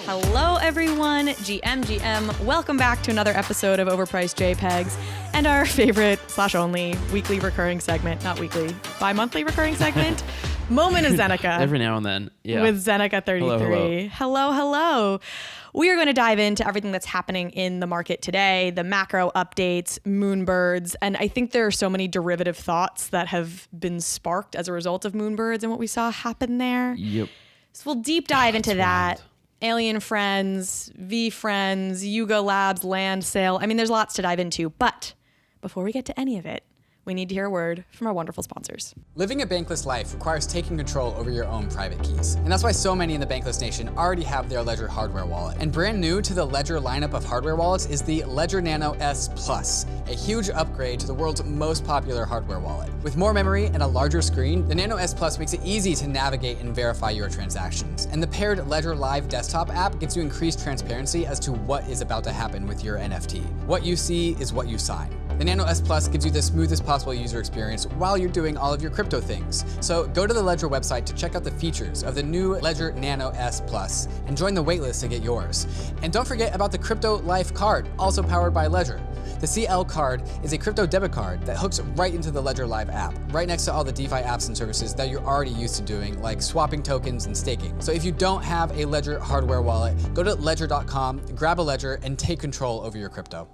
Hello, everyone. GM. Welcome back to another episode of Overpriced JPEGs and our favorite /only weekly recurring segment, not weekly, bi-monthly recurring segment, Moment of Zeneca. Every now and then, yeah. With Zeneca33. Hello. We are going to dive into everything that's happening in the market today, the macro updates, Moonbirds, and I think there are so many derivative thoughts that have been sparked as a result of Moonbirds and what we saw happen there. Yep. So we'll deep dive into that. Wild. Alien Friends, VeeFriends, Yuga Labs, land sale. I mean, there's lots to dive into, but before we get to any of it, we need to hear a word from our wonderful sponsors. Living a bankless life requires taking control over your own private keys. And that's why so many in the Bankless Nation already have their Ledger hardware wallet. And brand new to the Ledger lineup of hardware wallets is the Ledger Nano S Plus, a huge upgrade to the world's most popular hardware wallet. With more memory and a larger screen, the Nano S Plus makes it easy to navigate and verify your transactions. And the paired Ledger Live desktop app gives you increased transparency as to what is about to happen with your NFT. What you see is what you sign. The Nano S Plus gives you the smoothest possible user experience while you're doing all of your crypto things. So go to the Ledger website to check out the features of the new Ledger Nano S Plus and join the waitlist to get yours. And don't forget about the Crypto Life card, also powered by Ledger. The CL card is a crypto debit card that hooks right into the Ledger Live app, right next to all the DeFi apps and services that you're already used to doing, like swapping tokens and staking. So if you don't have a Ledger hardware wallet, go to ledger.com, grab a Ledger, and take control over your crypto.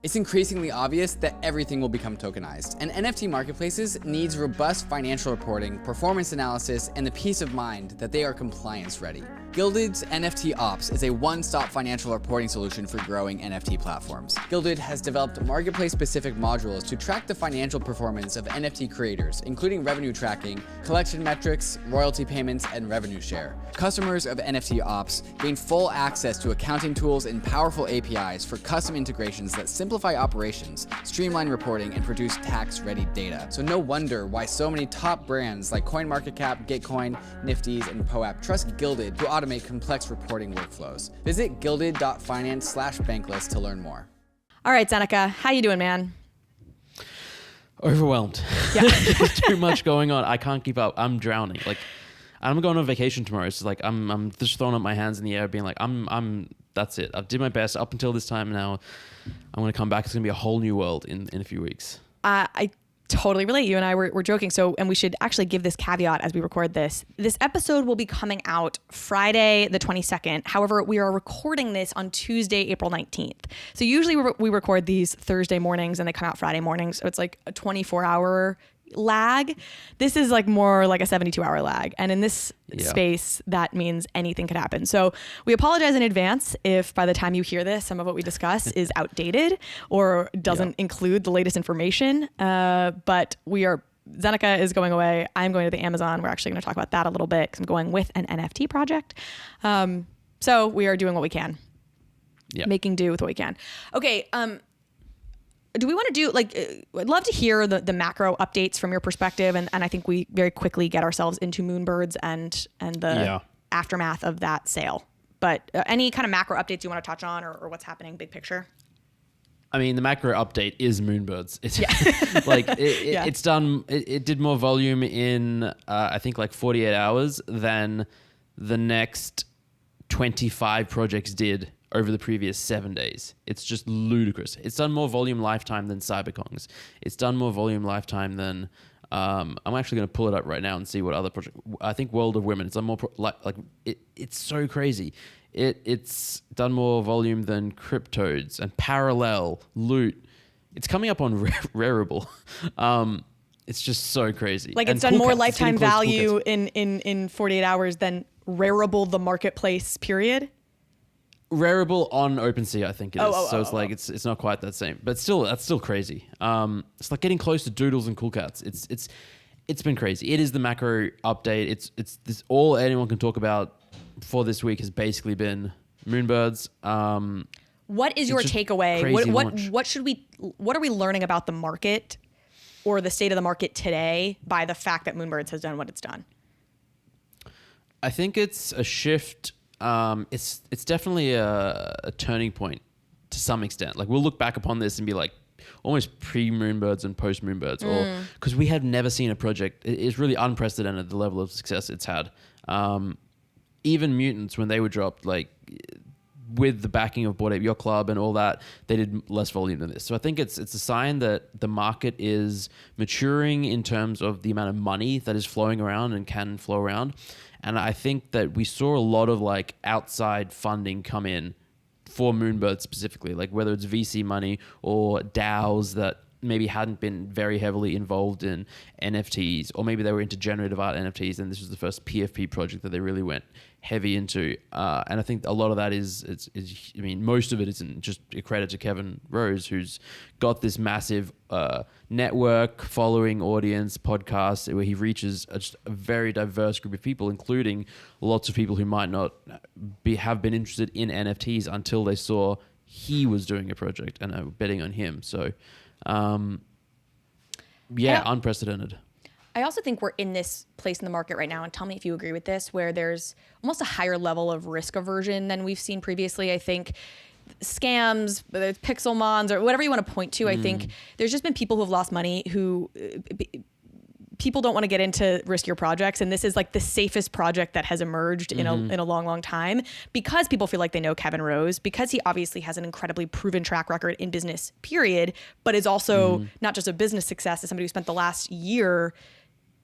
It's increasingly obvious that everything will become tokenized, and NFT marketplaces needs robust financial reporting, performance analysis, and the peace of mind that they are compliance ready. GILDED's NFT Ops is a one-stop financial reporting solution for growing NFT platforms. GILDED has developed marketplace-specific modules to track the financial performance of NFT creators, including revenue tracking, collection metrics, royalty payments, and revenue share. Customers of NFT Ops gain full access to accounting tools and powerful APIs for custom integrations that simplify operations, streamline reporting, and produce tax-ready data. So no wonder why so many top brands like CoinMarketCap, Gitcoin, Nifty's, and POAP trust GILDED to automate complex reporting workflows. Visit gilded.finance/bankless to learn more. All right, Zeneca, how you doing, man? Overwhelmed. Yeah. Too much going on. I can't keep up. I'm drowning. Like, I'm going on vacation tomorrow. So like, I'm just throwing up my hands in the air, being like, that's it. I did my best up until this time. Now I'm going to come back. It's going to be a whole new world in a few weeks. I totally relate. You and I were joking. So, and we should actually give this caveat as we record this. This episode will be coming out Friday, the 22nd. However, we are recording this on Tuesday, April 19th. So usually we record these Thursday mornings and they come out Friday mornings. So it's like a 24-hour lag. This is like more like a 72-hour lag. And in this space, that means anything could happen. So we apologize in advance if by the time you hear this, some of what we discuss is outdated or doesn't include the latest information. But Zeneca is going away. I'm going to the Amazon. We're actually going to talk about that a little bit because I'm going with an NFT project. So we are doing what we can. Making do with what we can. Okay. Do we want to do I'd love to hear the macro updates from your perspective. And I think we very quickly get ourselves into Moonbirds and the aftermath of that sale. But any kind of macro updates you want to touch on or what's happening big picture? I mean, the macro update is Moonbirds. It's done. It did more volume in, I think 48 hours than the next 25 projects did over the previous 7 days. It's just ludicrous. It's done more volume lifetime than CyberKongz. It's done more volume lifetime than I'm actually going to pull it up right now and see what other project. I think World of Women. It's done more it's so crazy. It's done more volume than Cryptodes and Parallel, Loot. It's coming up on RARIBLE. It's just so crazy. Like it's done more lifetime value in 48 hours than RARIBLE the marketplace period. RARIBLE on OpenSea, I think it is. It's not quite that same, but still, that's still crazy. It's like getting close to Doodles and Cool Cats. It's been crazy. It is the macro update. It's this all anyone can talk about for this week has basically been Moonbirds. What is your takeaway? What are we learning about the market or the state of the market today by the fact that Moonbirds has done what it's done? I think it's a shift. It's definitely a turning point to some extent. Like we'll look back upon this and be like almost pre-Moonbirds and post-Moonbirds, or because we have never seen a project. It's really unprecedented the level of success it's had. even Mutants, when they were dropped, like with the backing of Bored Ape Yacht Club and all that, they did less volume than this. So I think it's a sign that the market is maturing in terms of the amount of money that is flowing around and can flow around. And I think that we saw a lot of like outside funding come in for Moonbirds specifically, like whether it's VC money or DAOs that maybe hadn't been very heavily involved in NFTs, or maybe they were into generative art NFTs, and this was the first PFP project that they really went heavy into. And I think a lot of that is I mean, most of it isn't just a credit to Kevin Rose, who's got this massive network, following, audience, podcast, where he reaches just a very diverse group of people, including lots of people who might not have been interested in NFTs until they saw he was doing a project and are betting on him. So unprecedented. I also think we're in this place in the market right now, and tell me if you agree with this, where there's almost a higher level of risk aversion than we've seen previously. I think scams, whether it's Pixelmons or whatever you want to point to, I think there's just been people who have lost money who people don't want to get into riskier projects, and this is like the safest project that has emerged in a long, long time, because people feel like they know Kevin Rose, because he obviously has an incredibly proven track record in business, period, but is also not just a business success, as somebody who spent the last year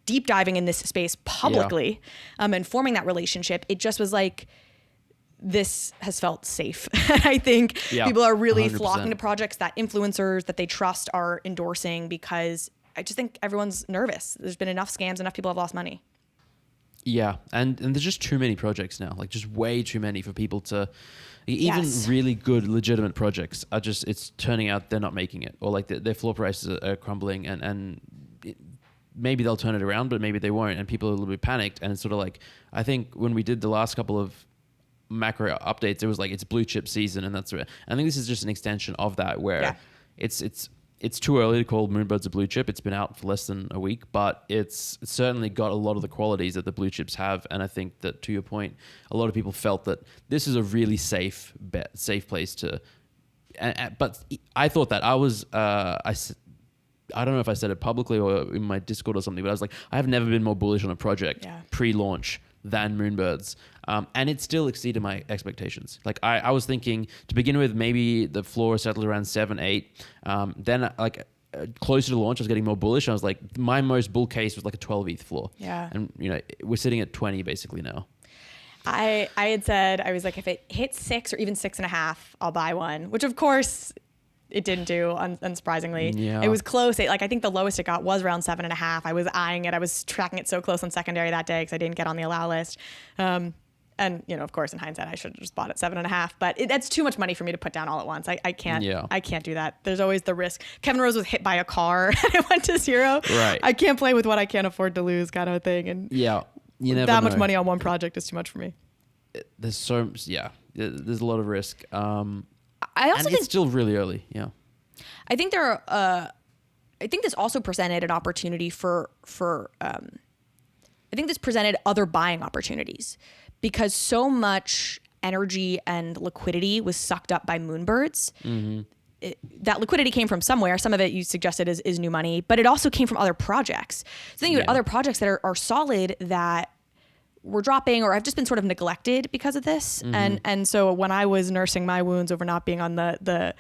deep diving in this space publicly and forming that relationship. It just was like, this has felt safe. I think people are really 100%. Flocking to projects that influencers that they trust are endorsing, because I just think everyone's nervous. There's been enough scams, enough people have lost money. Yeah, and there's just too many projects now, like just way too many for people to, even really good, legitimate projects are just, it's turning out they're not making it, or like their floor prices are crumbling, and maybe they'll turn it around, but maybe they won't, and people are a little bit panicked. And it's sort of like, I think when we did the last couple of macro updates, it was like, it's blue chip season, and that's where I think this is just an extension of that, where it's too early to call Moonbirds a blue chip. It's been out for less than a week, but it's certainly got a lot of the qualities that the blue chips have. And I think that, to your point, a lot of people felt that this is a really safe place to. But I thought that I don't know if I said it publicly or in my Discord or something, but I was like, I have never been more bullish on a project pre-launch than Moonbirds. And it still exceeded my expectations. Like I was thinking, to begin with, maybe the floor settled around 7, 8. Then closer to launch, I was getting more bullish. I was like, my most bull case was like a 12 ETH floor. Yeah. And we're sitting at 20 basically now. I had said, I was like, if it hits 6 or even 6.5, I'll buy one, which of course it didn't do, unsurprisingly. Yeah. It was close. I think the lowest it got was around 7.5. I was eyeing it. I was tracking it so close on secondary that day because I didn't get on the allow list. And, of course, in hindsight, I should have just bought it 7.5. But that's too much money for me to put down all at once. I can't. Yeah. I can't do that. There's always the risk. Kevin Rose was hit by a car and it went to 0. Right. I can't play with what I can't afford to lose, kind of a thing. And you never that know. much money on one project is too much for me. There's there's a lot of risk. I also think it's still really early. Yeah. I think I think this also presented an opportunity for I think this presented other buying opportunities, because so much energy and liquidity was sucked up by Moonbirds. That liquidity came from somewhere. Some of it you suggested is new money, but it also came from other projects. So then you had other projects that are solid that were dropping or have just been sort of neglected because of this. And so when I was nursing my wounds over not being on the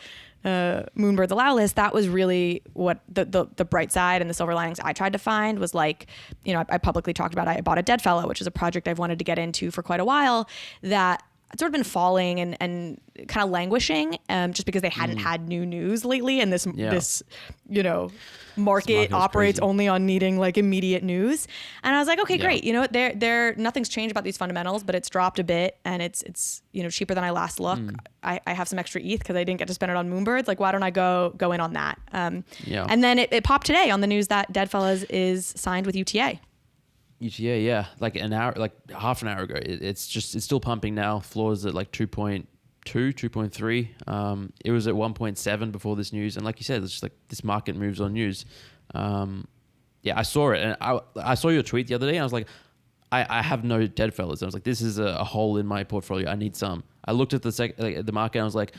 Moonbirds allow list, that was really what the bright side and the silver linings I tried to find was like, I publicly talked about, I bought a DeadFellaz, which is a project I've wanted to get into for quite a while, that had sort of been falling and kind of languishing just because they hadn't had new news lately. And this market operates only on needing like immediate news. And I was like, okay, great. Nothing's changed about these fundamentals, but it's dropped a bit and it's cheaper than I last looked. I have some extra ETH because I didn't get to spend it on Moonbirds. Like, why don't I go in on that? And then it popped today on the news that DeadFellaz is signed with UTA. UTA, like an hour, like half an hour ago. It's still pumping now. Floors at like 2.2, 2.3. It was at 1.7 before this news. And like you said, it's just like this market moves on news. I saw it, and I saw your tweet the other day, and I was like, I have no DeadFellaz. I was like, this is a hole in my portfolio. I need some. I looked at the market, and I was like,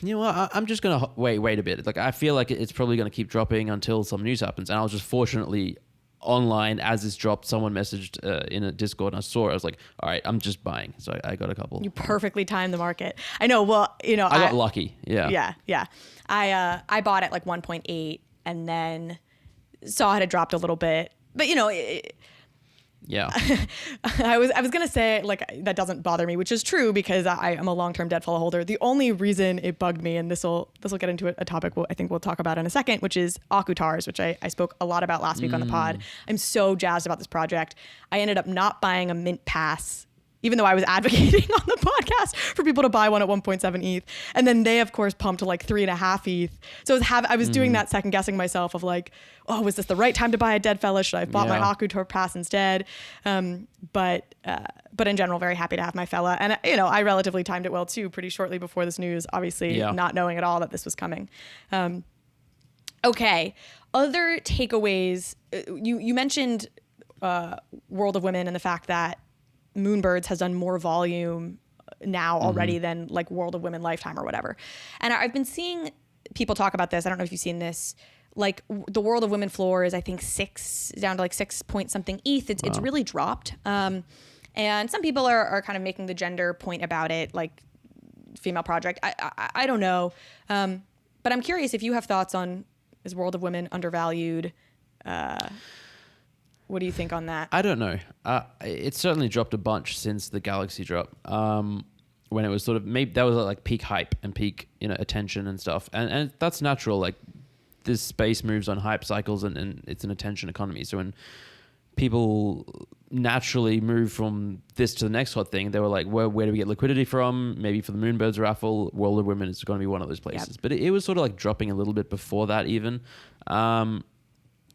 you know what? I'm just gonna wait a bit. Like I feel like it's probably gonna keep dropping until some news happens. And I was just fortunately online as this dropped, someone messaged in a Discord, and I saw it. I was like, all right, I'm just buying. So I got a couple. You perfectly timed the market. I know. Well, I got lucky. Yeah. Yeah. I bought at like 1.8 and then saw it had dropped a little bit. But yeah. I was gonna say like that doesn't bother me, which is true because I am a long-term DeadFellaz holder. The only reason it bugged me, and this will get into a topic I think we'll talk about in a second, which is Akutars, which I spoke a lot about last week on the pod. I'm so jazzed about this project. I ended up not buying a mint pass, even though I was advocating on the podcast for people to buy one at 1.7 ETH. And then they, of course, pumped to like 3.5 ETH. So I was doing that second guessing myself of like, oh, was this the right time to buy a DeadFellaz? Should I have bought my Akutar pass instead? But in general, very happy to have my fella. And, I relatively timed it well, too, pretty shortly before this news, obviously not knowing at all that this was coming. Okay. Other takeaways. You mentioned World of Women and the fact that Moonbirds has done more volume now already than like World of Women Lifetime or whatever. And I've been seeing people talk about this. I don't know if you've seen this. Like the World of Women floor is, I think, down to like 6 point something ETH. It's really dropped. And some people are kind of making the gender point about it, like female project. I don't know. But I'm curious if you have thoughts on, is World of Women undervalued? What do you think on that? I don't know. It's certainly dropped a bunch since the Galaxy drop. When it was sort of, maybe that was like peak hype and peak attention and stuff. And that's natural. Like this space moves on hype cycles and it's an attention economy. So when people naturally move from this to the next hot thing, they were like, where do we get liquidity from? Maybe for the Moonbirds raffle, World of Women is going to be one of those places. Yep. But it was sort of like dropping a little bit before that even.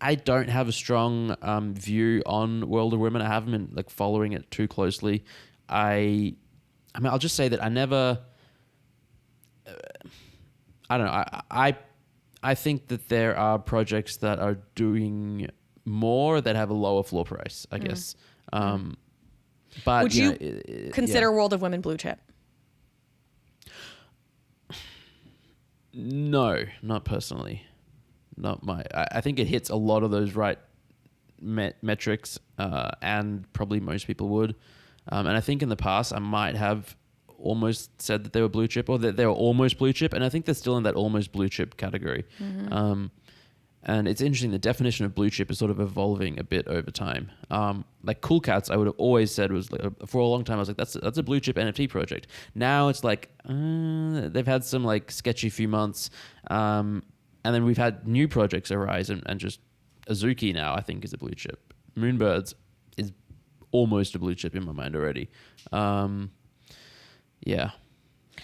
I don't have a strong view on World of Women. I haven't been like following it too closely. I mean, I'll just say that I never. I don't know. I think that there are projects that are doing more that have a lower floor price, I guess. But would you consider World of Women blue chip? No, not personally. I think it hits a lot of those right metrics, and probably most people would. And I think in the past I might have almost said that they were blue chip or that they were almost blue chip, and I think they're still in that almost blue chip category. And it's interesting, the definition of blue chip is sort of evolving a bit over time. Like Cool Cats, I would have always said was like, for a long time I was like, that's a blue chip NFT project. Now it's like they've had some like sketchy few months, and then we've had new projects arise, and just Azuki now I think is a blue chip. Moonbirds is almost a blue chip in my mind already. Yeah,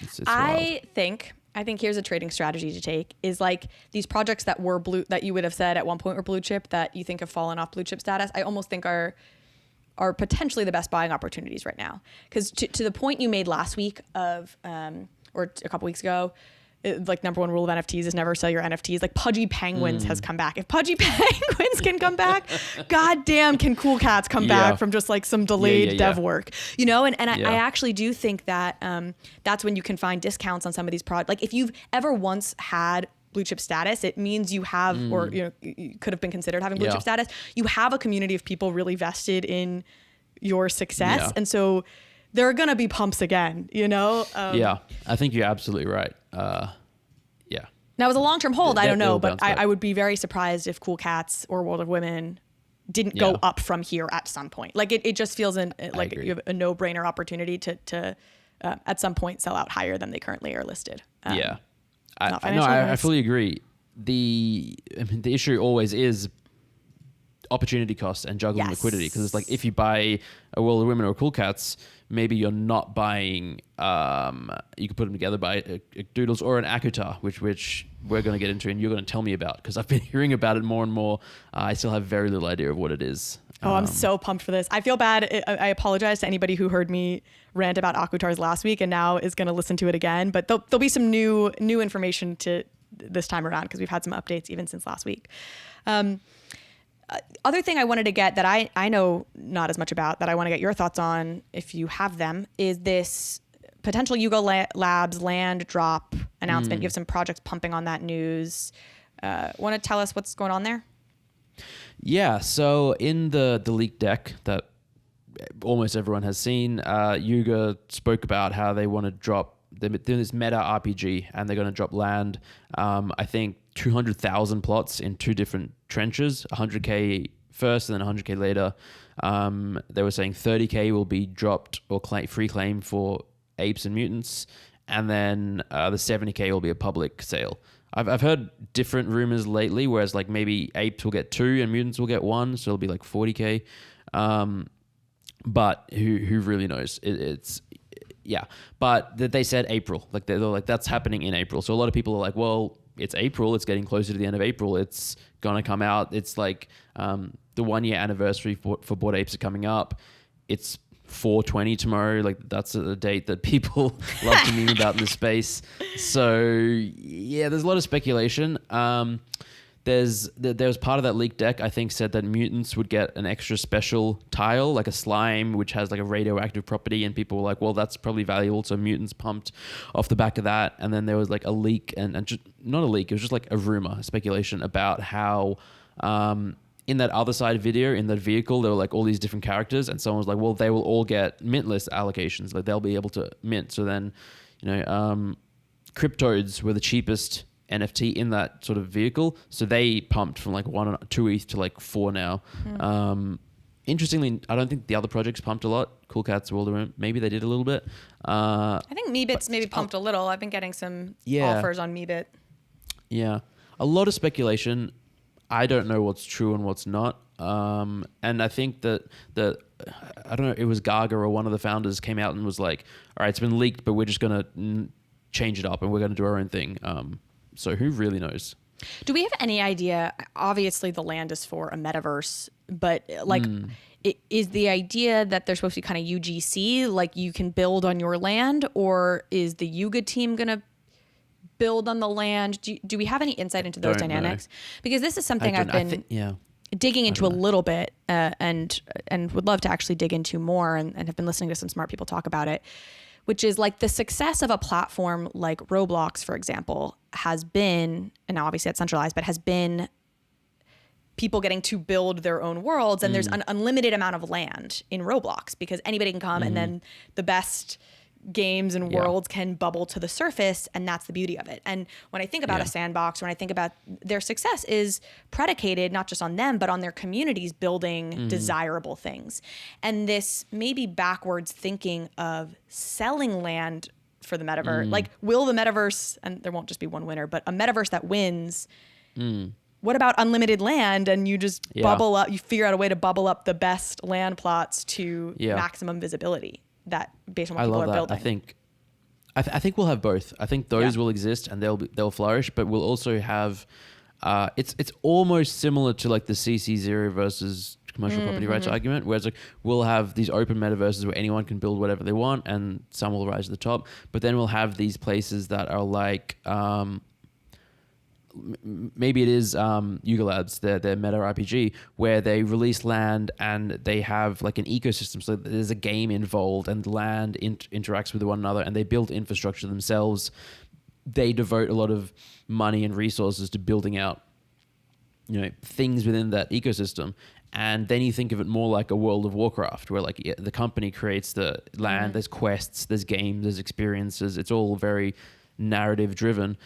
it's I think here's a trading strategy to take, is like these projects that were blue, that you would have said at one point were blue chip, that you think have fallen off blue chip status, I almost think are potentially the best buying opportunities right now. Because to the point you made last week of, or a couple weeks ago, like number one rule of NFTs is never sell your NFTs. Like Pudgy Penguins has come back. If Pudgy Penguins can come back, goddamn can Cool Cats come back from just like some delayed dev work, you know? And I actually do think that that's when you can find discounts on some of these products. Like if you've ever once had blue chip status, it means you have, or you could have been considered having blue chip status. You have a community of people really vested in your success. And so there are going to be pumps again, you know? I think you're absolutely right. Now, as a long-term hold, I don't know, but I would be very surprised if Cool Cats or World of Women didn't go up from here at some point. Like it just feels like you have a no-brainer opportunity to at some point sell out higher than they currently are listed. I fully agree. The issue always is opportunity cost and juggling liquidity, because it's like if you buy a World of Women or Cool Cats, maybe you're not buying you could put them together by a Doodles or an Akutar, which we're going to get into and you're going to tell me about, because I've been hearing about it more and more. I still have very little idea of what it is. I'm so pumped for this. I feel bad. I apologize to anybody who heard me rant about Akutars last week and now is going to listen to it again, but there'll be some new information to this time around, because we've had some updates even since last week. Other thing I wanted to get that I know not as much about, that I want to get your thoughts on if you have them, is this potential Yuga Labs land drop announcement. You have some projects pumping on that news. Want to tell us what's going on there? Yeah, so in the leaked deck that almost everyone has seen, Yuga spoke about how they want to drop, they're doing this meta RPG and they're going to drop land, I think 200,000 plots in 2 different trenches, 100k first and then 100k later. They were saying 30k will be dropped or free claim for apes and mutants, and then the 70k will be a public sale. I've heard different rumors lately, whereas like maybe apes will get 2 and mutants will get 1, so it'll be like 40k. But who really knows? It's yeah. But they said April, like they're like that's happening in April. So a lot of people are like, well, it's April. It's getting closer to the end of April. It's gonna come out. It's like the 1 year anniversary for Bored Apes are coming up. It's 420 tomorrow. Like that's a date that people love to meme about in this space. So yeah, there's a lot of speculation. There was part of that leaked deck, I think, said that mutants would get an extra special tile, like a slime, which has like a radioactive property, and people were like, well, that's probably valuable, so mutants pumped off the back of that. And then there was like a leak, and just, not a leak, it was just like a rumor, a speculation about how in that other side video, in that vehicle, there were like all these different characters, and someone was like, well, they will all get mintless allocations, like they'll be able to mint. So then, Cryptodes were the cheapest NFT in that sort of vehicle, so they pumped from like 1 or 2 ETH to like 4 now. Interestingly, I don't think the other projects pumped a lot. Cool Cats, World of maybe they did a little bit. I think Meebit's maybe pumped a little. I've been getting some offers on Meebit. Yeah, a lot of speculation. I don't know what's true and what's not. And I think that I don't know, it was Gaga or one of the founders came out and was like, all right, it's been leaked, but we're just gonna change it up and we're gonna do our own thing. So who really knows? Do we have any idea? Obviously, the land is for a metaverse, but like, is the idea that they're supposed to be kind of UGC, like you can build on your land, or is the Yuga team going to build on the land? Do we have any insight into those dynamics? Know. Because this is something I've been digging into a little bit and would love to actually dig into more and have been listening to some smart people talk about it, which is like the success of a platform like Roblox, for example, has been, and now obviously it's centralized, but has been people getting to build their own worlds. And there's an unlimited amount of land in Roblox because anybody can come and then the best games and worlds can bubble to the surface, and that's the beauty of it. And when I think about a sandbox, when I think about their success is predicated not just on them, but on their communities building desirable things. And this maybe backwards thinking of selling land for the metaverse, like will the metaverse, and there won't just be one winner, but a metaverse that wins, what about unlimited land? And you just bubble up, you figure out a way to bubble up the best land plots to maximum visibility. That based on what people are building. I think we'll have both. I think those will exist and they'll flourish, but we'll also have it's almost similar to like the CC0 versus commercial property rights argument, where it's like we'll have these open metaverses where anyone can build whatever they want and some will rise to the top, but then we'll have these places that are like maybe it is Yuga Labs, their meta RPG, where they release land and they have like an ecosystem. So there's a game involved and land interacts with one another, and they build infrastructure themselves. They devote a lot of money and resources to building out, things within that ecosystem. And then you think of it more like a World of Warcraft, where like the company creates the land, there's quests, there's games, there's experiences. It's all very narrative driven.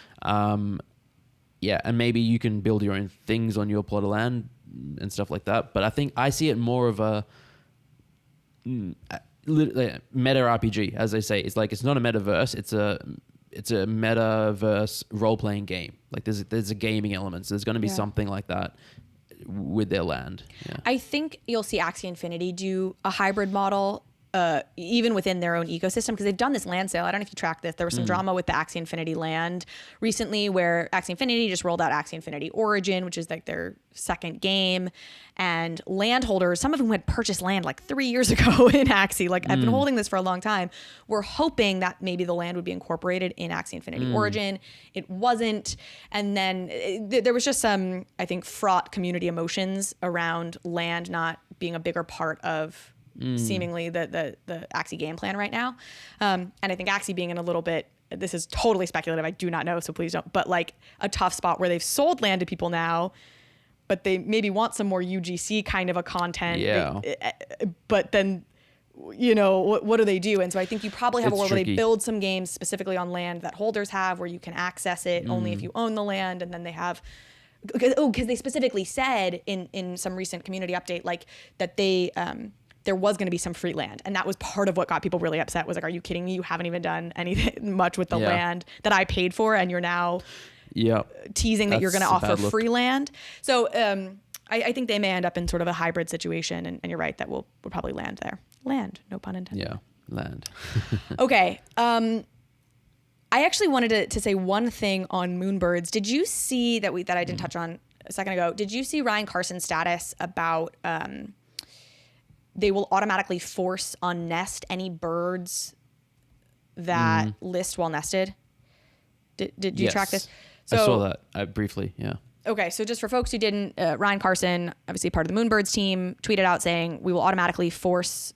And maybe you can build your own things on your plot of land and stuff like that. But I think I see it more of a meta RPG, as they say. It's like it's not a metaverse. It's a metaverse role playing game. Like there's a gaming element. So there's going to be something like that with their land. Yeah. I think you'll see Axie Infinity do a hybrid model. Even within their own ecosystem, because they've done this land sale. I don't know if you track this. There was some drama with the Axie Infinity land recently, where Axie Infinity just rolled out Axie Infinity Origin, which is like their second game, and landholders, some of whom had purchased land like 3 years ago in Axie, like I've been holding this for a long time, were hoping that maybe the land would be incorporated in Axie Infinity Origin. It wasn't, and then there was just some, I think, fraught community emotions around land not being a bigger part of seemingly the Axie game plan right now. And I think Axie being in a little bit, this is totally speculative, I do not know, so please don't, but like a tough spot where they've sold land to people now but they maybe want some more UGC kind of a content. Yeah. But then, what do they do? And so I think you probably have a world where they tricky. build some games specifically on land that holders have, where you can access it only if you own the land, and then they have. Because they specifically said in some recent community update, like that they there was going to be some free land, and that was part of what got people really upset. Was like, are you kidding me? You haven't even done anything much with the land that I paid for, and you're now teasing that you're going to offer free land. So I think they may end up in sort of a hybrid situation, and you're right that we'll probably land there. Land, no pun intended. Yeah, land. Okay. I actually wanted to say one thing on Moonbirds. Did you see that I didn't touch on a second ago? Did you see Ryan Carson's status about they will automatically force unnest any birds that list while nested? Did you track this? So, I saw that briefly. Yeah. Okay, so just for folks who didn't, Ryan Carson, obviously part of the Moonbirds team, tweeted out saying we will automatically force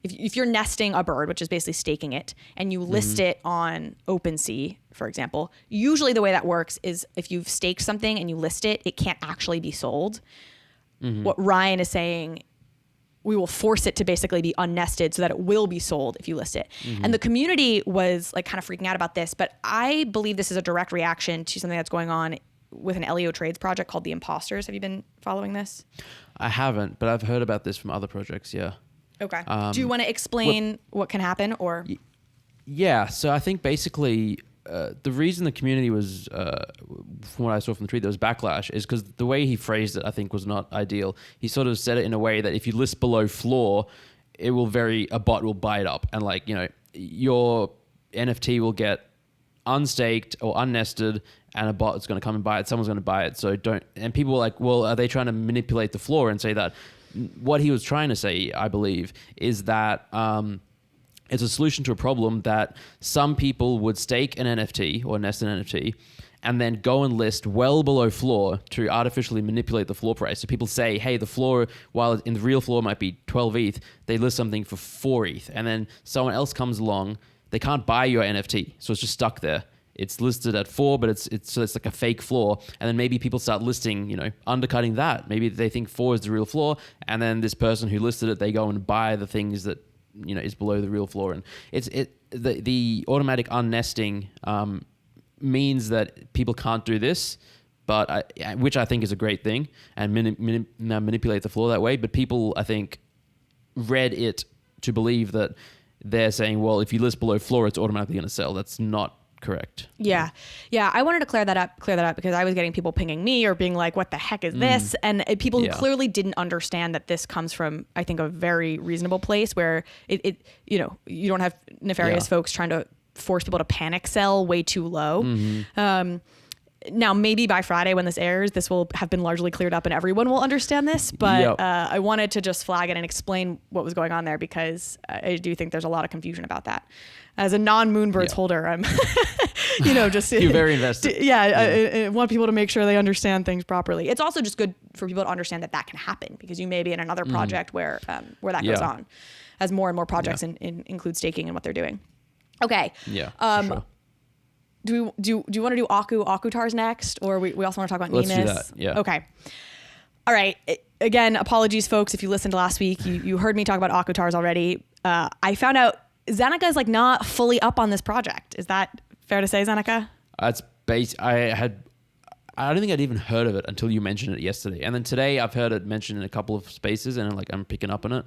if you're nesting a bird, which is basically staking it, and you list it on OpenSea, for example, usually the way that works is if you've staked something and you list it, it can't actually be sold. What Ryan is saying, we will force it to basically be unnested so that it will be sold if you list it. And the community was like kind of freaking out about this, but I believe this is a direct reaction to something that's going on with an LEO Trades project called The Imposters. Have you been following this? I haven't, but I've heard about this from other projects. Yeah. Okay. Do you want to explain what can happen, or? Yeah. So I think basically the reason the community was, from what I saw from the tweet, there was backlash is because the way he phrased it, I think, was not ideal. He sort of said it in a way that if you list below floor, a bot will buy it up, and your NFT will get unstaked or unnested, and a bot is going to come and buy it. Someone's going to buy it. So don't. And people were like, well, are they trying to manipulate the floor and say that? What he was trying to say, I believe, is that it's a solution to a problem that some people would stake an NFT or nest an NFT and then go and list well below floor to artificially manipulate the floor price. So people say, hey, the floor, while in the real floor might be 12 ETH, they list something for 4 ETH. And then someone else comes along, they can't buy your NFT. So it's just stuck there. It's listed at 4, but it's like a fake floor. And then maybe people start listing, undercutting that. Maybe they think 4 is the real floor. And then this person who listed it, they go and buy the things that, is below the real floor. And the automatic unnesting means that people can't do this, but which I think is a great thing, and manipulate the floor that way. But people, I think, read it to believe that they're saying, well, if you list below floor, it's automatically going to sell. That's not correct. Yeah. I wanted to clear that up because I was getting people pinging me or being like, what the heck is this? And people who clearly didn't understand that this comes from, I think, a very reasonable place where you don't have nefarious folks trying to force people to panic sell way too low. Now, maybe by Friday when this airs, this will have been largely cleared up and everyone will understand this. But I wanted to just flag it and explain what was going on there because I do think there's a lot of confusion about that. As a non-Moonbirds holder, I'm, just... You're very invested. I want people to make sure they understand things properly. It's also just good for people to understand that can happen because you may be in another project where that goes on as more and more projects include staking in what they're doing. Okay. Yeah, sure. Do you want to do Akutars next, or we also want to talk about Nemus? Let's do that. Yeah. Okay. All right. Again, apologies, folks, if you listened to last week. You heard me talk about Akutars already. I found out Zeneca is not fully up on this project. Is that fair to say, Zeneca? It's I don't think I'd even heard of it until you mentioned it yesterday, and then today I've heard it mentioned in a couple of spaces, and I'm picking up on it.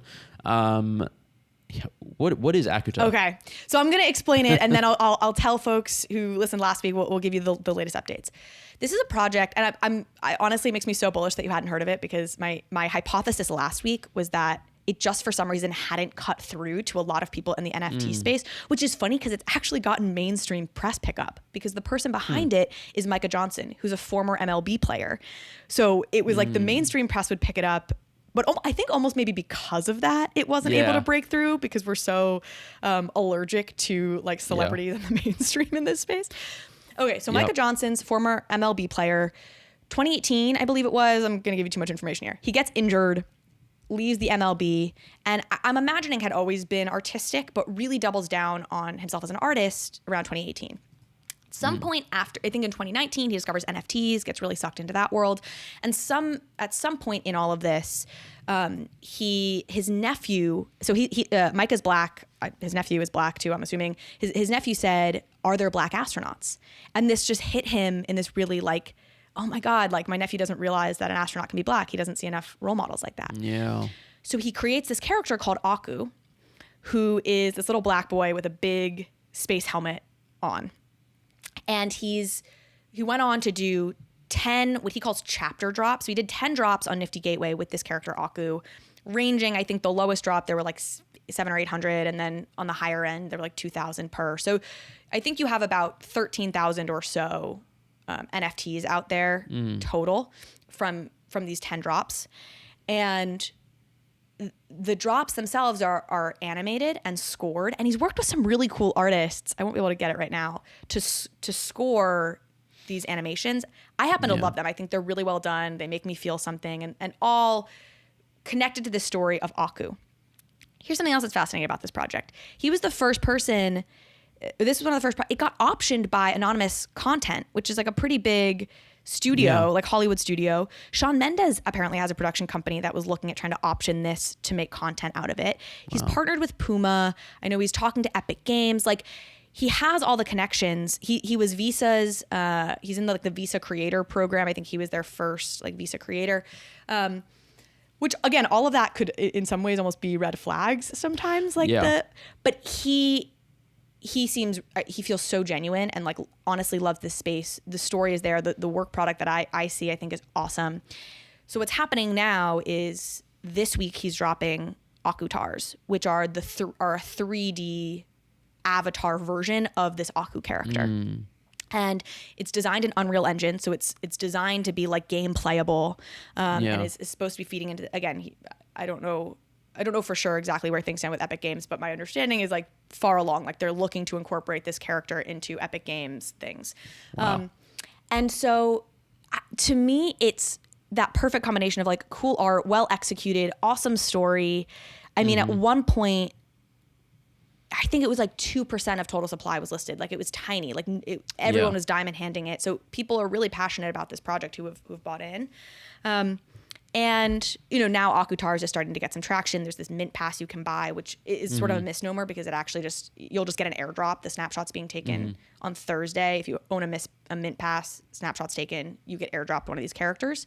What is Akutar? Okay, so I'm going to explain it, and then I'll tell folks who listened last week. We'll give you the latest updates. This is a project, and I honestly, it makes me so bullish that you hadn't heard of it because my hypothesis last week was that it just for some reason hadn't cut through to a lot of people in the NFT space, which is funny because it's actually gotten mainstream press pickup because the person behind it is Micah Johnson, who's a former MLB player. So it was like the mainstream press would pick it up. But I think almost maybe because of that, it wasn't able to break through because we're so allergic to celebrities in the mainstream in this space. Okay, so Micah Johnson's former MLB player, 2018, I believe it was. I'm going to give you too much information here. He gets injured, leaves the MLB, and I'm imagining had always been artistic, but really doubles down on himself as an artist around 2018. Some point after, I think in 2019, he discovers NFTs, gets really sucked into that world. And at some point in all of this, his nephew, so Micah's black, his nephew is black too, I'm assuming. His nephew said, "Are there black astronauts?" And this just hit him in this really like, oh my God, like my nephew doesn't realize that an astronaut can be black. He doesn't see enough role models like that. Yeah. So he creates this character called Aku, who is this little black boy with a big space helmet on. And he went on to do 10, what he calls chapter drops. So he did 10 drops on Nifty Gateway with this character Aku, ranging, I think the lowest drop, there were like 700 or 800. And then on the higher end, there were like 2,000 per. So I think you have about 13,000 or so NFTs out there total from these 10 drops. And the drops themselves are animated and scored, and he's worked with some really cool artists. I won't be able to get it right now to score these animations. I happen to love them. I think they're really well done. They make me feel something, and all connected to the story of Aku. Here's something else that's fascinating about this project. He was the first person. This was one of the first. It got optioned by Anonymous Content, which is like a pretty big studio, like Hollywood studio. Shawn Mendes apparently has a production company that was looking at trying to option this to make content out of it. He's partnered with Puma. I know he's talking to Epic Games. Like he has all the connections. He was Visa's, he's in the Visa creator program. I think he was their first like Visa creator. Which again, all of that could in some ways almost be red flags sometimes. But he feels so genuine and like honestly loves this space. The story is there. The work product that I see, I think is awesome. So what's happening now is this week he's dropping Akutars, which are are a 3D avatar version of this Aku character. And it's designed in Unreal Engine. So it's designed to be like game playable and is supposed to be feeding into, again, I don't know for sure exactly where things stand with Epic Games, but my understanding is like far along, like they're looking to incorporate this character into Epic Games things. Wow. And so to me, it's that perfect combination of like cool art, well executed, awesome story. I mean, at one point, I think it was like 2% of total supply was listed. Like it was tiny, like everyone was diamond handing it. So people are really passionate about this project who have bought in. And, now Akutars is starting to get some traction. There's this mint pass you can buy, which is sort of a misnomer because it actually you'll just get an airdrop. The snapshot's being taken on Thursday. If you own a mint pass, snapshot's taken, you get airdropped one of these characters.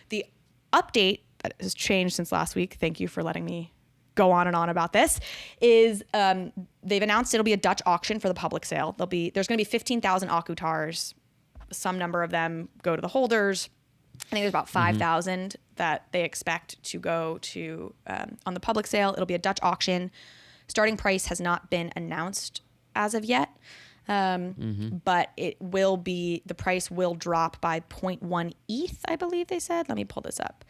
The update that has changed since last week, thank you for letting me go on and on about this, is they've announced it'll be a Dutch auction for the public sale. There's going to be 15,000 Akutars. Some number of them go to the holders. I think there's about 5,000 that they expect to go to on the public sale. It'll be a Dutch auction. Starting price has not been announced as of yet, but the price will drop by 0.1 ETH, I believe they said. Let me pull this up.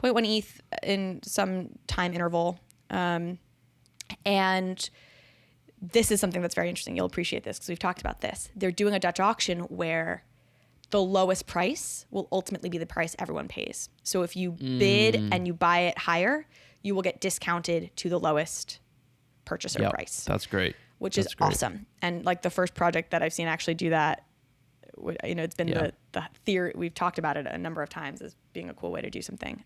0.1 ETH in some time interval. And this is something that's very interesting. You'll appreciate this because we've talked about this. They're doing a Dutch auction where the lowest price will ultimately be the price everyone pays. So if you bid and you buy it higher, you will get discounted to the lowest purchaser price. That's great. Which is awesome. And like the first project that I've seen actually do that, it's been the theory, we've talked about it a number of times as being a cool way to do something.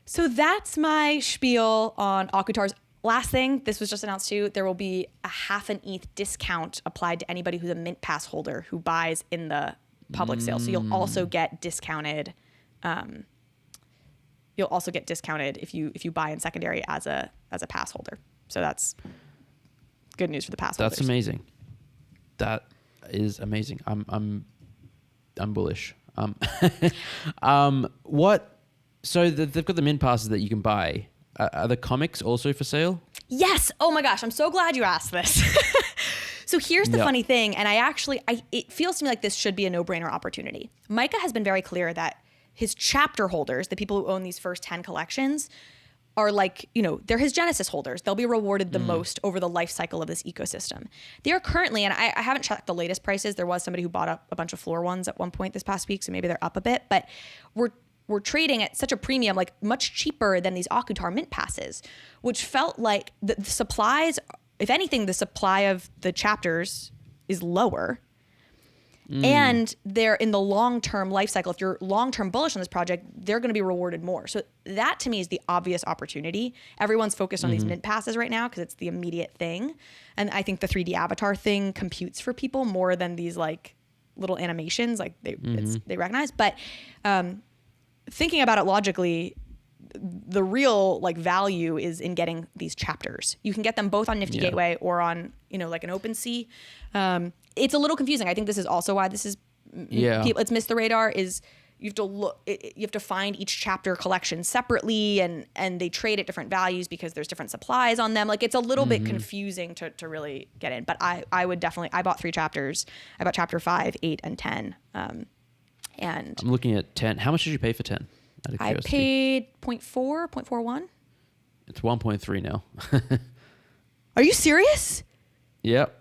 So that's my spiel on Akutars. Last thing, this was just announced too, there will be a half an ETH discount applied to anybody who's a Mint Pass holder who buys in the public sale. So you'll also get discounted. You'll also get discounted if you buy in secondary as a pass holder. So that's good news for the pass holders. That's amazing. That is amazing. I'm bullish. So they've got the Mint Passes that you can buy. Are the comics also for sale? Yes. Oh my gosh. I'm so glad you asked this. So here's the funny thing. And it feels to me like this should be a no-brainer opportunity. Micah has been very clear that his chapter holders, the people who own these first 10 collections, are like, they're his Genesis holders. They'll be rewarded the most over the life cycle of this ecosystem. They are currently, and I haven't checked the latest prices. There was somebody who bought up a bunch of floor ones at one point this past week. So maybe they're up a bit, but we're trading at such a premium, like much cheaper than these Akutar Mint Passes, which felt like the supplies, if anything, the supply of the chapters is lower. And they're in the long-term life cycle. If you're long-term bullish on this project, they're going to be rewarded more. So that to me is the obvious opportunity. Everyone's focused on these mint passes right now because it's the immediate thing. And I think the 3D avatar thing computes for people more than these like little animations like they recognize. But thinking about it logically, the real like value is in getting these chapters. You can get them both on Nifty Gateway or on, like an OpenSea. It's a little confusing. I think this is also why this is it's missed the radar is you have to find each chapter collection separately and they trade at different values because there's different supplies on them. Like it's a little bit confusing to really get in, but I would definitely, I bought 3 chapters. I bought chapter 5, 8 and 10. And I'm looking at 10. How much did you pay for 10? I paid 0.41. It's 1.3 now. Are you serious? Yep.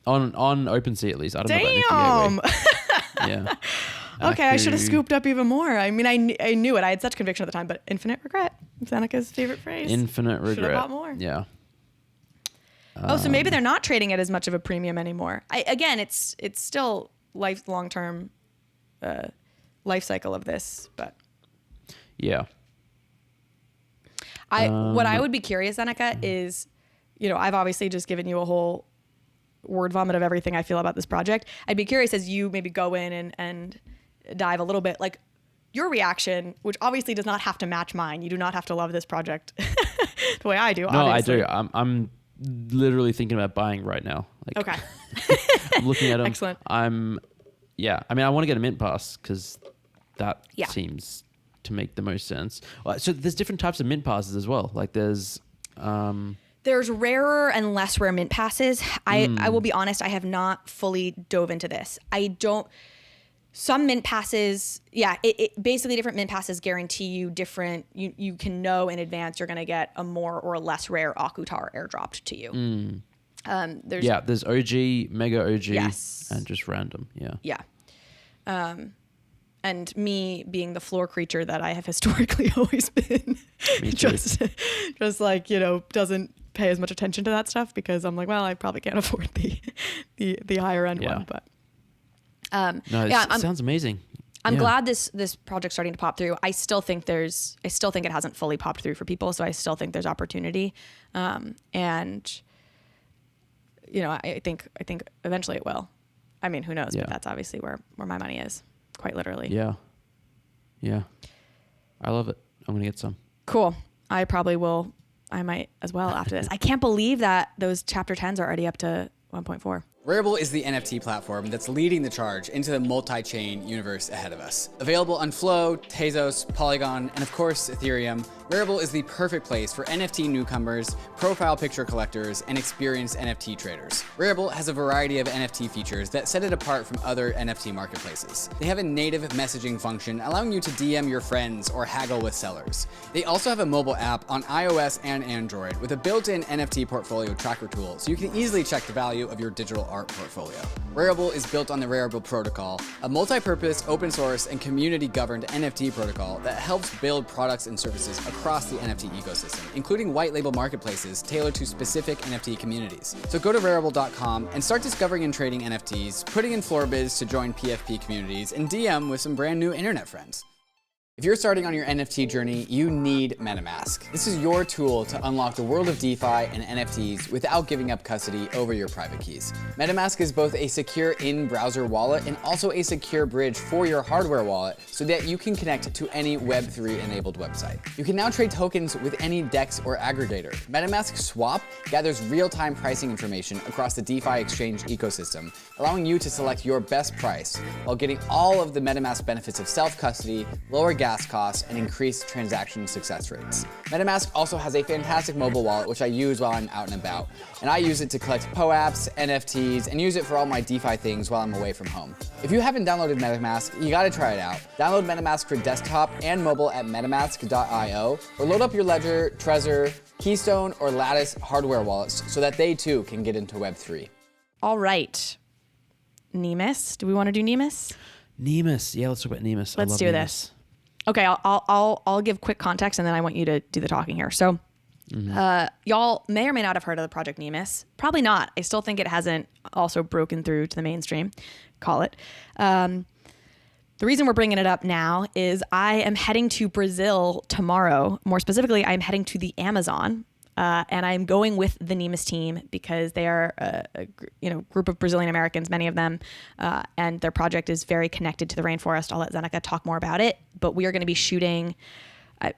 On OpenSea at least. I don't know about Nifty Gateway. Yeah. Okay, I should have scooped up even more. I mean, I knew it. I had such conviction at the time, but infinite regret. Seneca's favorite phrase. Infinite regret. Should have bought more. Yeah. So maybe they're not trading at as much of a premium anymore. Again, it's still long-term life cycle of this, but yeah. What I would be curious, Seneca, is, I've obviously just given you a whole word vomit of everything I feel about this project. I'd be curious as you maybe go in and dive a little bit, like your reaction, which obviously does not have to match mine. You do not have to love this project the way I do. No, obviously. I do. I'm literally thinking about buying right now. Like, okay. I'm looking at them. Excellent. I mean, I want to get a mint pass because that seems to make the most sense. So there's different types of mint passes as well. Like there's rarer and less rare mint passes. I will be honest, I have not fully dove into this. Some mint passes, it basically different mint passes guarantee you different, you can know in advance you're going to get a more or less rare Akutar airdropped to you. There's OG, Mega OG, and just random. Yeah. And me being the floor creature that I have historically always been, just like, doesn't pay as much attention to that stuff because I'm like, well, I probably can't afford the higher end one. But it sounds amazing. I'm glad this project's starting to pop through. I still think it hasn't fully popped through for people, so I still think there's opportunity. And I think eventually it will. I mean, who knows? But that's obviously where my money is, quite literally. Yeah. I love it. I'm gonna get some. Cool. I probably will. I might as well after this. I can't believe that those chapter 10s are already up to 1.4. RARIBLE is the NFT platform that's leading the charge into the multi-chain universe ahead of us. Available on Flow, Tezos, Polygon, and of course Ethereum, RARIBLE is the perfect place for NFT newcomers, profile picture collectors, and experienced NFT traders. RARIBLE has a variety of NFT features that set it apart from other NFT marketplaces. They have a native messaging function allowing you to DM your friends or haggle with sellers. They also have a mobile app on iOS and Android with a built-in NFT portfolio tracker tool so you can easily check the value of your digital art portfolio. RARIBLE is built on the RARIBLE protocol, a multi-purpose, open source, and community-governed NFT protocol that helps build products and services across the NFT ecosystem, including white label marketplaces tailored to specific NFT communities. So go to rarible.com and start discovering and trading NFTs, putting in floor bids to join PFP communities, and DM with some brand new internet friends. If you're starting on your NFT journey, you need MetaMask. This is your tool to unlock the world of DeFi and NFTs without giving up custody over your private keys. MetaMask is both a secure in-browser wallet and also a secure bridge for your hardware wallet so that you can connect to any Web3 enabled website. You can now trade tokens with any DEX or aggregator. MetaMask Swap gathers real-time pricing information across the DeFi exchange ecosystem, allowing you to select your best price while getting all of the MetaMask benefits of self-custody, lower gas costs, and increased transaction success rates. MetaMask also has a fantastic mobile wallet, which I use while I'm out and about. And I use it to collect POAPs, NFTs, and use it for all my DeFi things while I'm away from home. If you haven't downloaded MetaMask, you gotta try it out. Download MetaMask for desktop and mobile at metamask.io, or load up your Ledger, Trezor, Keystone, or Lattice hardware wallets so that they too can get into Web3. All right. Nemus. Do we want to do Nemus? Nemus. Yeah, let's talk about Nemus. Let's do this. Okay, I'll give quick context and then I want you to do the talking here. So Y'all may or may not have heard of the project Nemus. Probably not. I still think it hasn't also broken through to the mainstream. Call it. The reason we're bringing it up now is I am heading to Brazil tomorrow. More specifically, I'm heading to the Amazon, and I'm going with the Nemus team because they are a group of Brazilian Americans, many of them, and their project is very connected to the rainforest. I'll let Zeneca talk more about it, but we are going to be shooting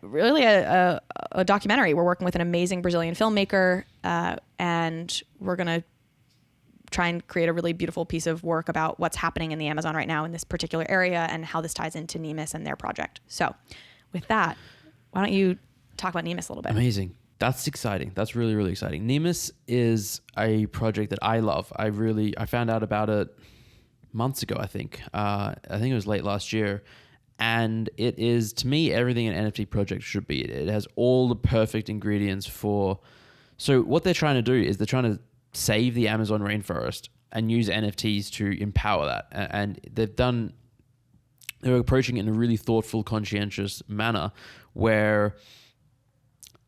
really a documentary. We're working with an amazing Brazilian filmmaker, and we're going to try and create a really beautiful piece of work about what's happening in the Amazon right now in this particular area and how this ties into Nemus and their project. So with that, why don't you talk about Nemus a little bit? Amazing. That's exciting. That's really, really exciting. Nemus is a project that I love. I found out about it months ago, I think. I think it was late last year. And it is, to me, everything an NFT project should be. It has all the perfect ingredients for... So what they're trying to do is they're trying to save the Amazon rainforest and use NFTs to empower that. And they're approaching it in a really thoughtful, conscientious manner where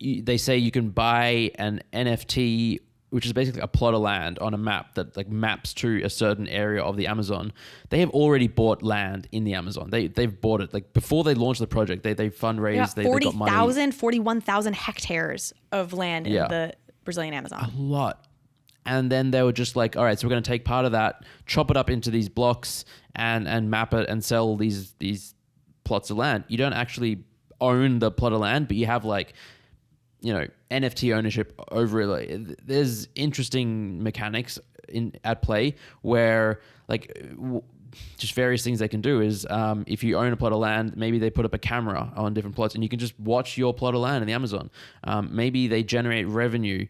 they say you can buy an NFT, which is basically a plot of land on a map that like maps to a certain area of the Amazon. They have already bought land in the Amazon. They've bought it. Like before they launched the project, they fundraised, they got money. 41,000 hectares of land in the Brazilian Amazon. A lot. And then they were just like, all right, so we're going to take part of that, chop it up into these blocks and map it and sell these plots of land. You don't actually own the plot of land, but you have like, NFT ownership over it. Like, there's interesting mechanics at play where like just various things they can do is if you own a plot of land, maybe they put up a camera on different plots and you can just watch your plot of land in the Amazon. Maybe they generate revenue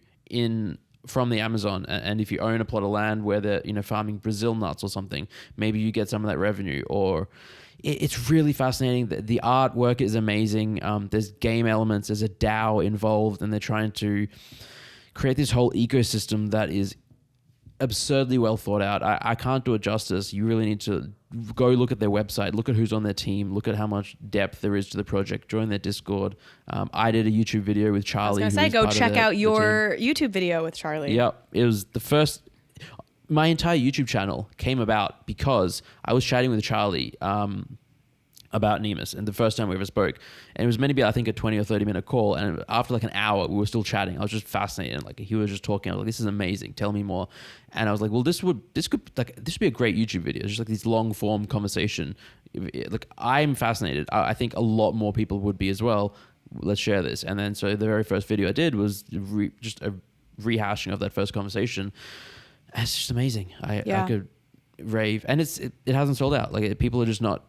from the Amazon, and if you own a plot of land where they're farming Brazil nuts or something, maybe you get some of that revenue. Or it's really fascinating. The artwork is amazing. There's game elements, there's a DAO involved, and they're trying to create this whole ecosystem that is absurdly well thought out. I can't do it justice. You really need to go look at their website, look at who's on their team, look at how much depth there is to the project, join their Discord. I did a YouTube video with Charlie. I was going to say, go check out your YouTube video with Charlie. Yep. It was the first... My entire YouTube channel came about because I was chatting with Charlie about Nemus, and the first time we ever spoke. And it was meant to be, I think, a 20 or 30 minute call. And after like an hour, we were still chatting. I was just fascinated. Like he was just talking. I was like, this is amazing. Tell me more. And I was like, well, this would be a great YouTube video. It's just like this long form conversation. Like I'm fascinated. I think a lot more people would be as well. Let's share this. And then so the very first video I did was just a rehashing of that first conversation. And it's just amazing. I could rave. And it hasn't sold out. Like people are just not...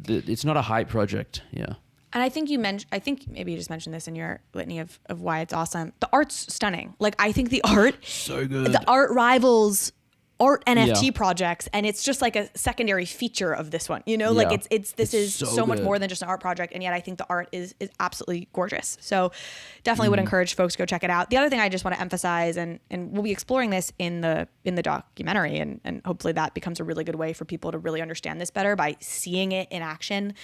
It's not a hype project. Yeah. And I think maybe you just mentioned this in your litany of why it's awesome. The art's stunning. Like I think the art, so good. The art rivals art NFT projects, and it's just like a secondary feature of this one. Like this is so much more than just an art project, and yet I think the art is absolutely gorgeous. So definitely would encourage folks to go check it out. The other thing I just want to emphasize, and we'll be exploring this in the documentary, and hopefully that becomes a really good way for people to really understand this better by seeing it in action.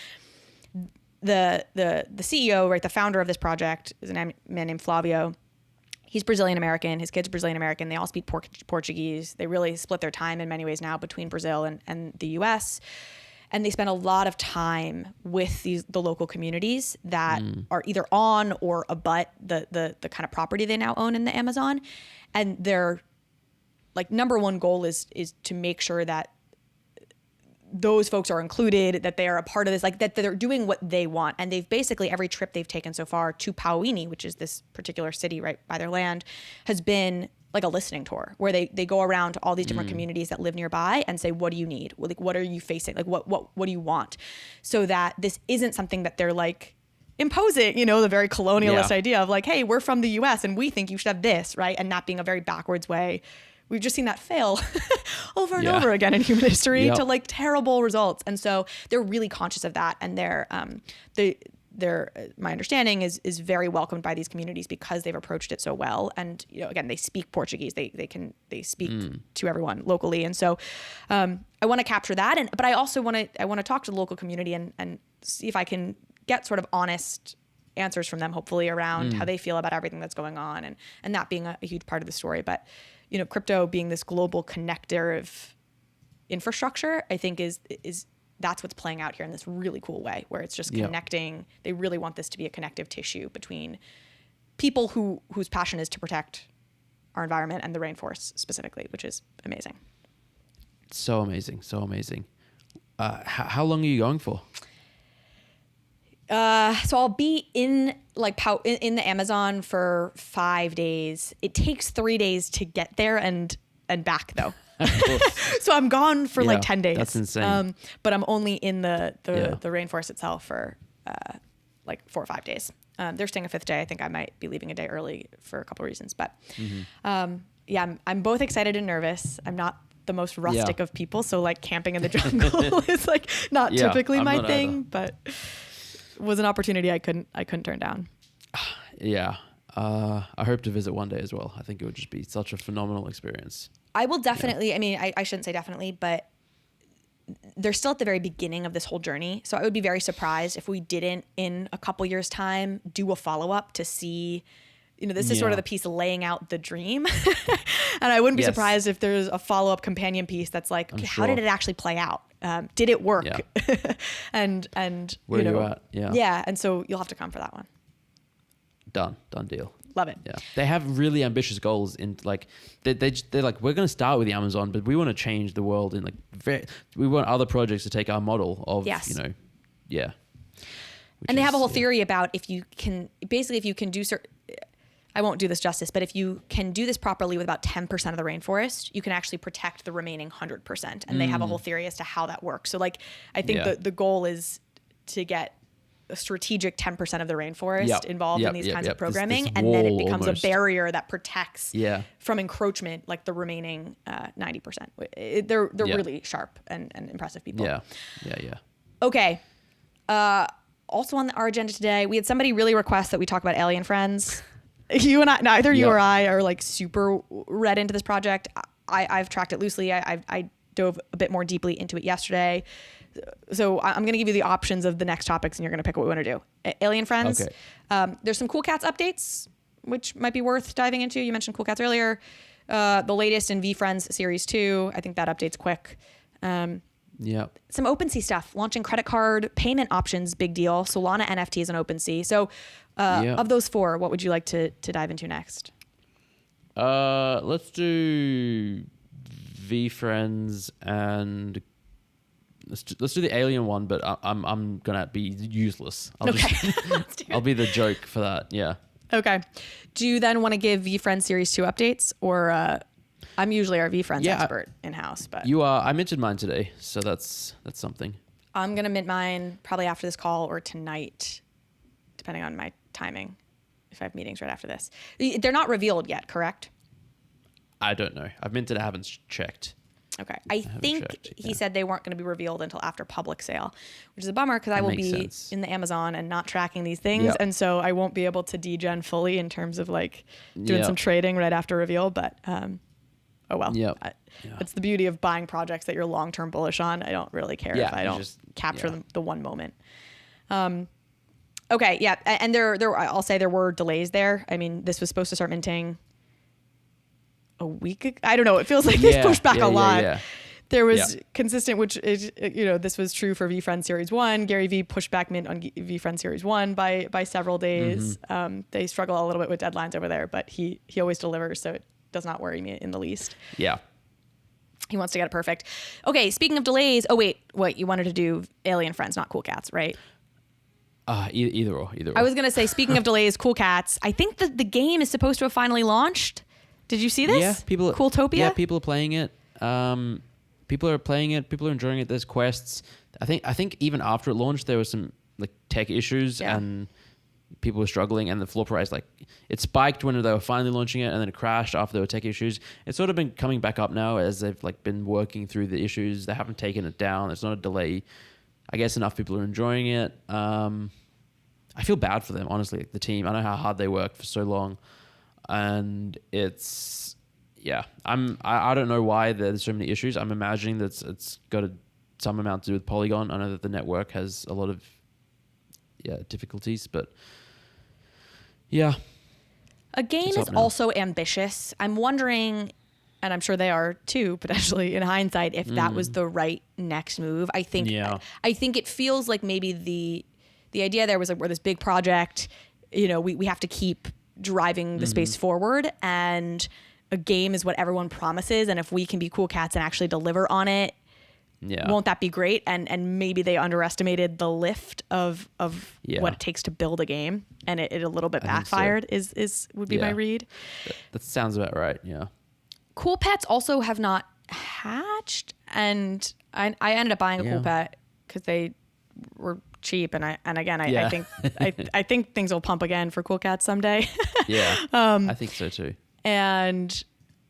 The CEO, right, the founder of this project is a man named Flavio. He's Brazilian American. His kid's Brazilian American. They all speak Portuguese. They really split their time in many ways now between Brazil and the US. And they spend a lot of time with the local communities that are either on or abut the kind of property they now own in the Amazon. And their like number one goal is to make sure that those folks are included, that they are a part of this, like that they're doing what they want. And they've basically, every trip they've taken so far to Pauini, which is this particular city right by their land, has been like a listening tour where they go around to all these different communities that live nearby and say, what do you need? Like, what are you facing? Like, what do you want? So that this isn't something that they're like imposing, the very colonialist idea of like, hey, we're from the US and we think you should have this, right? And not being a very backwards way. We've just seen that fail over and over again in human history to like terrible results. And so they're really conscious of that. And they're my understanding is very welcomed by these communities because they've approached it so well. And, again, they speak Portuguese. They speak to everyone locally. And so I want to capture that. But I also want to talk to the local community and see if I can get sort of honest answers from them, hopefully, around how they feel about everything that's going on, and that being a huge part of the story. But, crypto being this global connector of infrastructure, I think is that's what's playing out here in this really cool way, where it's just connecting. They really want this to be a connective tissue between people whose passion is to protect our environment and the rainforest specifically, which is amazing. So amazing. How long are you going for? So I'll be in in the Amazon for 5 days. It takes 3 days to get there and back though. So I'm gone for 10 days. That's insane. But I'm only in the rainforest itself for 4 or 5 days. They're staying a 5th day. I think I might be leaving a day early for a couple of reasons, but I'm both excited and nervous. I'm not the most rustic of people, so camping in the jungle is not typically my thing, either. But was an opportunity I couldn't turn down. Yeah. I hope to visit one day as well. I think it would just be such a phenomenal experience. I will definitely, I shouldn't say definitely, but they're still at the very beginning of this whole journey. So I would be very surprised if we didn't, in a couple years' time, do a follow-up to see, this is sort of the piece laying out the dream. And I wouldn't be surprised if there's a follow-up companion piece that's how did it actually play out? Did it work? Yeah. and where you at? Yeah. Yeah. And so you'll have to come for that one. Done deal. Love it. Yeah. They have really ambitious we're going to start with the Amazon, but we want to change the world in we want other projects to take our model of, And they have a whole theory about if you can do I won't do this justice, but if you can do this properly with about 10% of the rainforest, you can actually protect the remaining 100%. And they have a whole theory as to how that works. So I think the goal is to get a strategic 10% of the rainforest involved in these kinds of programming. This and then it becomes almost a barrier that protects from encroachment, the remaining 90%. They're really sharp and impressive people. Yeah. Okay. Also on our agenda today, we had somebody really request that we talk about alien friends. You and I, neither you or I are super read into this project. I've tracked it loosely. I dove a bit more deeply into it yesterday. So I'm going to give you the options of the next topics and you're going to pick what we want to do. Alien Friends. Okay. There's some Cool Cats updates, which might be worth diving into. You mentioned Cool Cats earlier. The latest in VeeFriends Series 2. I think that update's quick. Some OpenSea stuff. Launching credit card payment options, big deal. Solana NFTs and OpenSea. So of those 4, what would you like to dive into next? Let's do VeeFriends and let's do the alien one, but I'm gonna be useless. I'll be the joke for that. Yeah. Okay. Do you then want to give VeeFriends Series 2 updates, or I'm usually our VeeFriends expert in house, but you are. I minted mine today, so that's something. I'm gonna mint mine probably after this call or tonight, depending on my timing. If I have meetings right after this, they're not revealed yet, correct? I don't know. I've minted. I haven't checked. Okay. I think he said they weren't going to be revealed until after public sale, which is a bummer because I will be in the Amazon and not tracking these things. Yep. And so I won't be able to degen fully in terms of doing some trading right after reveal. But oh well. Yep. It's the beauty of buying projects that you're long-term bullish on. I don't really care if I don't capture the one moment. Okay. Yeah. And I'll say there were delays there. I mean, this was supposed to start minting a week ago. I don't know. It feels like it's pushed back a lot. Yeah. There was consistent, which is, this was true for VeeFriends Series 1. Gary Vee pushed back mint on VeeFriends Series 1 by several days. Mm-hmm. They struggle a little bit with deadlines over there, but he always delivers, so it does not worry me in the least. Yeah. He wants to get it perfect. Okay, speaking of delays, what you wanted to do Alien Friends, not Cool Cats, right? Either or. I was going to say, speaking of delays, Cool Cats, I think that the game is supposed to have finally launched. Did you see this? Yeah, Cooltopia? Yeah, people are playing it. People are playing it. People are enjoying it. There's quests. I think even after it launched, there was some tech issues and people were struggling. And the floor price, it spiked when they were finally launching it, and then it crashed after there were tech issues. It's sort of been coming back up now as they've been working through the issues. They haven't taken it down. It's not a delay. I guess enough people are enjoying it. I feel bad for them, honestly. The team. I know how hard they worked for so long. And it's I don't know why there's so many issues. I'm imagining that it's got some amount to do with Polygon. I know that the network has a lot of difficulties, but Yeah. A game is also ambitious. I'm wondering, and I'm sure they are too, potentially in hindsight, if that was the right next move. I think it feels like maybe the idea there was like, we're this big project, we have to keep driving the space forward, and a game is what everyone promises. And if we can be cool cats and actually deliver on it, won't that be great? And maybe they underestimated the lift of what it takes to build a game, and it a little bit backfired. Would be my read. That sounds about right. Yeah. Cool pets also have not hatched, and I ended up buying a cool pet because they were cheap, and I think things will pump again for cool cats someday. I think so too. And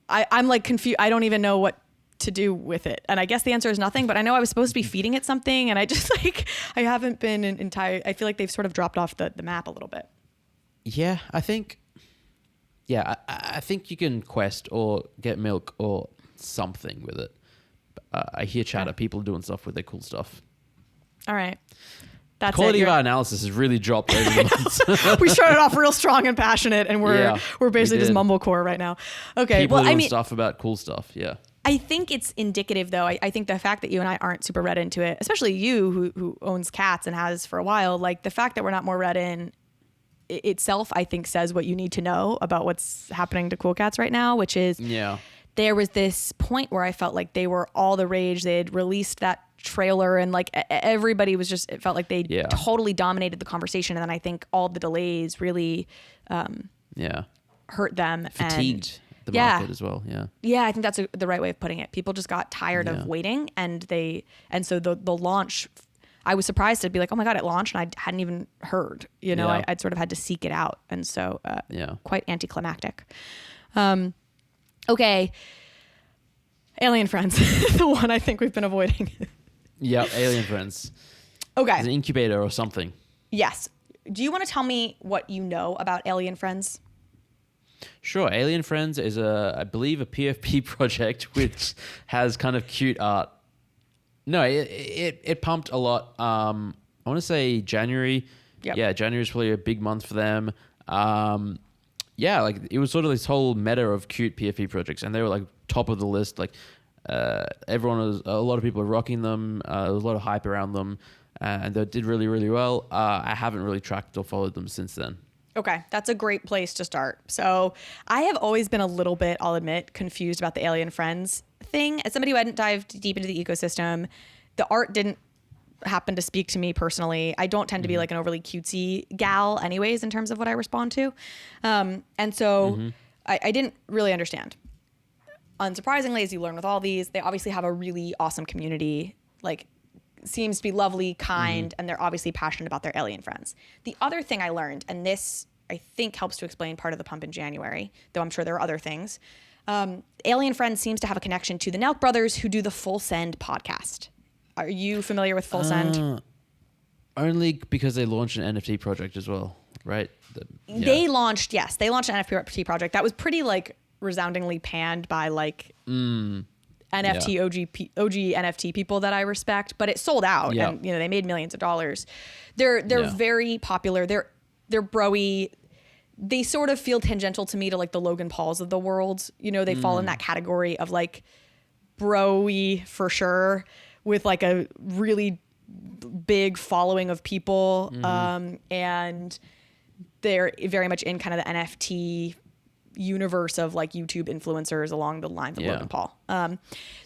I'm like confused. I don't even know what to do with it, and I guess the answer is nothing. But I know I was supposed to be feeding it something, and I just I haven't been I feel like they've sort of dropped off the map a little bit. Yeah, I think. Yeah, I think you can quest or get milk or something with it. I hear chatter, people doing stuff with their cool stuff. All right. That's quality of our analysis has really dropped over the months. We started off real strong and passionate, and we're basically just mumblecore right now. Okay. People doing stuff about cool stuff. Yeah. I think it's indicative, though. I think the fact that you and I aren't super read into it, especially you who owns cats and has for a while, like the fact that we're not more read in itself, I think says what you need to know about what's happening to cool cats right now, which is there was this point where I felt like they were all the rage. They had released that trailer, and like everybody was just, it felt like they totally dominated the conversation. And then I think all the delays really hurt them. Fatigued the market as well. Yeah, I think that's the right way of putting it. People just got tired of waiting, and so the launch, I was surprised to be like, oh my God, it launched, and I hadn't even heard, I'd sort of had to seek it out. And so quite anticlimactic. Okay. Alien Friends, the one I think we've been avoiding. Yeah, Alien Friends. Okay. It's an incubator or something. Yes. Do you want to tell me what you know about Alien Friends? Sure. Alien Friends is I believe a PFP project which has kind of cute art. No, it pumped a lot. I want to say January. Yep. Yeah, January is probably a big month for them. Like it was sort of this whole meta of cute PFP projects, and they were like top of the list. Like a lot of people are rocking them. There was a lot of hype around them, and they did really, really well. I haven't really tracked or followed them since then. Okay, that's a great place to start. So I have always been a little bit, I'll admit, confused about the Alien Friends thing. As somebody who hadn't dived deep into the ecosystem, the art didn't happen to speak to me personally. I don't tend to be like an overly cutesy gal anyways in terms of what I respond to. And so I didn't really understand. Unsurprisingly, as you learn with all these, they obviously have a really awesome community, like seems to be lovely, kind, and they're obviously passionate about their alien friends. The other thing I learned, and this I think helps to explain part of the pump in January, though I'm sure there are other things, Alien Friends seems to have a connection to the Nelk brothers who do the Full Send podcast. Are you familiar with Full Send? Only because they launched an NFT project as well, right? They launched an NFT project that was pretty like resoundingly panned by like NFT OG NFT people that I respect, but it sold out and they made millions of dollars. They're very popular. They're bro-y. They sort of feel tangential to me to like the Logan Pauls of the world. They fall in that category of like bro-y for sure, with like a really big following of people. And they're very much in kind of the NFT universe of like YouTube influencers along the lines of Logan Paul.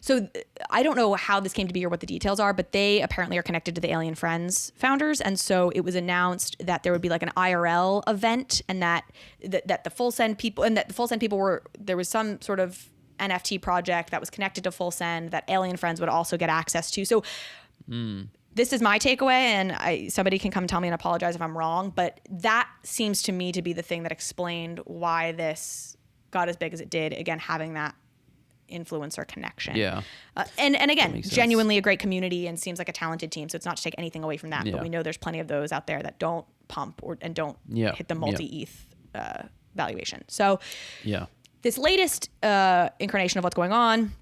So I don't know how this came to be or what the details are, but they apparently are connected to the Alien Friends founders. And so it was announced that there would be like an IRL event, and that the Full Send people, there was some sort of NFT project that was connected to Full Send that Alien Friends would also get access to. So this is my takeaway, and somebody can come tell me and apologize if I'm wrong, but that seems to me to be the thing that explained why this got as big as it did. Again, having that influencer connection. Yeah. And again, genuinely a great community and seems like a talented team. So it's not to take anything away from that, but we know there's plenty of those out there that don't pump and don't hit the multi-ETH valuation. So this latest incarnation of what's going on,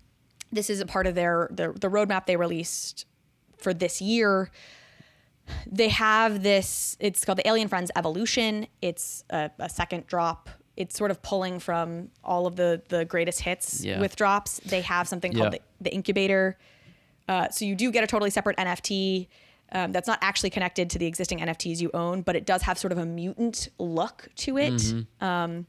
this is a part of the roadmap they released for this year. they have this, it's called the Alien Friends Evolution. It's a second drop. It's sort of pulling from all of the greatest hits with drops. They have something called the incubator. So you do get a totally separate NFT that's not actually connected to the existing NFTs you own, but it does have sort of a mutant look to it. Mm-hmm.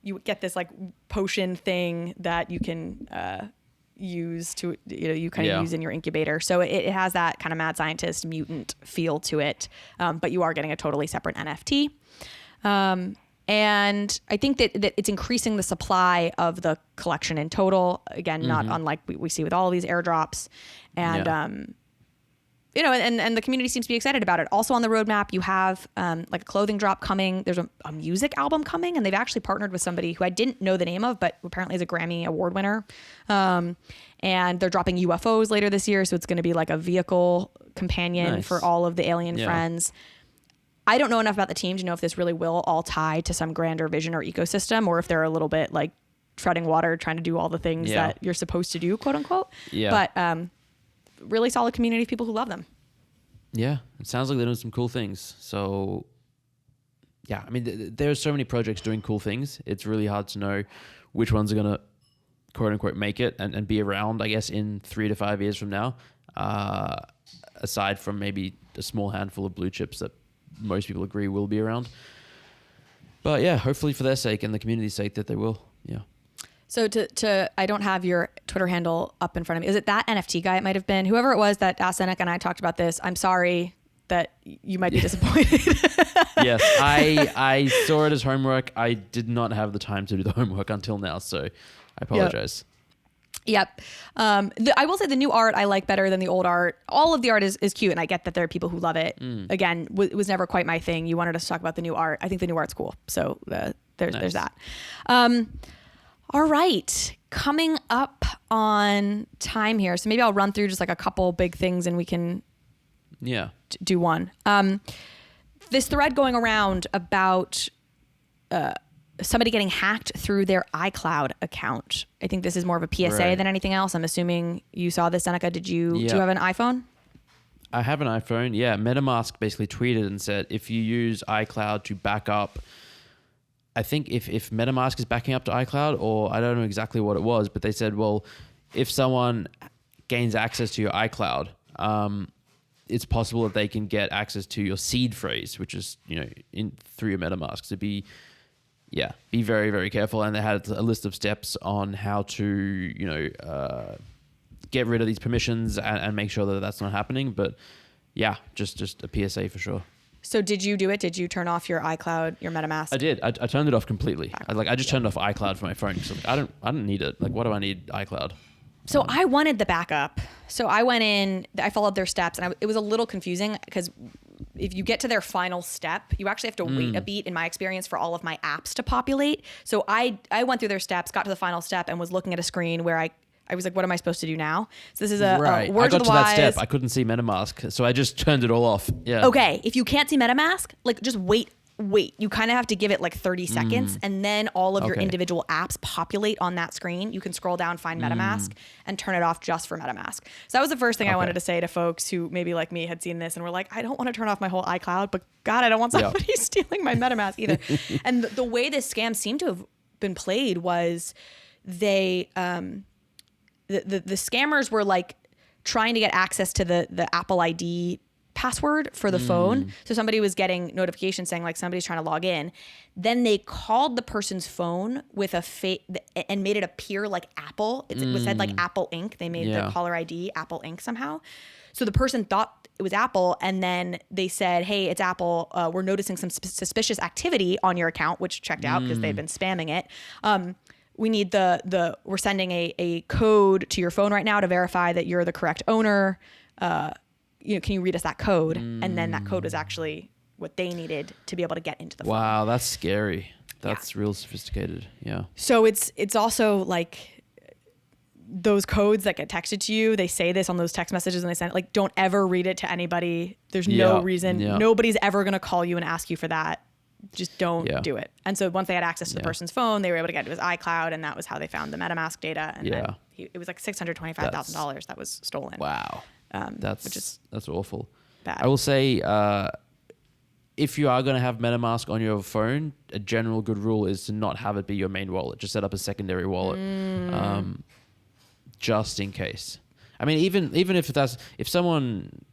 You get this like potion thing that you can use to, you kind of use in your incubator. So it has that kind of mad scientist mutant feel to it. But you are getting a totally separate NFT. And I think that it's increasing the supply of the collection in total. Again, not unlike we see with all of these airdrops. And, and the community seems to be excited about it. Also on the roadmap, you have like a clothing drop coming. There's a music album coming, and they've actually partnered with somebody who I didn't know the name of, but apparently is a Grammy Award winner. And they're dropping UFOs later this year. So it's going to be like a vehicle companion for all of the alien friends. I don't know enough about the team to know if this really will all tie to some grander vision or ecosystem, or if they're a little bit like treading water, trying to do all the things that you're supposed to do, quote unquote. Yeah. But really solid community of people who love them. Yeah. It sounds like they're doing some cool things. So yeah, I mean, there's so many projects doing cool things. It's really hard to know which ones are going to quote unquote make it and be around, I guess, in 3 to 5 years from now, aside from maybe a small handful of blue chips that most people agree will be around. But yeah, hopefully for their sake and the community's sake that they will. Yeah. So I don't have your Twitter handle up in front of me. Is it that NFT guy? It might have been whoever it was that asked Seneca and I talked about this. I'm sorry that you might be disappointed. Yes, I saw it as homework. I did not have the time to do the homework until now, so I apologize. Yep. I will say the new art I like better than the old art. All of the art is cute, and I get that there are people who love it. Again, it was never quite my thing. You wanted us to talk about the new art. I think the new art's cool. So there's that. All right. Coming up on time here. So maybe I'll run through just like a couple big things and we can do one. This thread going around about somebody getting hacked through their iCloud account. I think this is more of a PSA than anything else. I'm assuming you saw this, Seneca. Do you have an iPhone? I have an iPhone. Yeah. MetaMask basically tweeted and said, if you use iCloud to back up, I think if MetaMask is backing up to iCloud, or I don't know exactly what it was, but they said, well, if someone gains access to your iCloud, it's possible that they can get access to your seed phrase, which is, through your MetaMask. So be very, very careful. And they had a list of steps on how to, get rid of these permissions and make sure that that's not happening. But yeah, just a PSA for sure. So did you do it? Did you turn off your iCloud, your MetaMask? I did. I turned it off completely. I just turned off iCloud for my phone. So I don't need it. Like, what do I need iCloud? So I wanted the backup. So I went in, I followed their steps, and it was a little confusing because if you get to their final step, you actually have to wait a beat, in my experience, for all of my apps to populate. So I went through their steps, got to the final step, and was looking at a screen where I was like, what am I supposed to do now? So this is a word of the wise. I got to that step. I couldn't see MetaMask, so I just turned it all off. Yeah. Okay. If you can't see MetaMask, like just wait. You kind of have to give it like 30 seconds, and then all of your individual apps populate on that screen. You can scroll down, find MetaMask, and turn it off just for MetaMask. So that was the first thing I wanted to say to folks who maybe like me had seen this and were like, I don't want to turn off my whole iCloud, but God, I don't want somebody stealing my MetaMask either. And the way this scam seemed to have been played was they, the scammers were like trying to get access to the Apple ID password for the phone. So somebody was getting notifications saying like somebody's trying to log in. Then they called the person's phone with and made it appear like Apple. It was said like Apple Inc. They made the caller ID Apple Inc. somehow. So the person thought it was Apple, and then they said, hey, it's Apple. We're noticing some suspicious activity on your account, which checked out because they've been spamming it. We need we're sending a code to your phone right now to verify that you're the correct owner. Can you read us that code? And then that code was actually what they needed to be able to get into the phone. Wow, that's scary. That's real sophisticated. Yeah. So it's also like those codes that get texted to you. They say this on those text messages and they send it. Like, don't ever read it to anybody. There's no reason. Nobody's ever going to call you and ask you for that. Just don't do it. And so once they had access to the person's phone, they were able to get to his iCloud, and that was how they found the MetaMask data. And then it was like $625,000 that was stolen. Wow. That's awful. bad. I will say, if you are going to have MetaMask on your phone, a general good rule is to not have it be your main wallet. Just set up a secondary wallet, just in case. I mean, even if someone,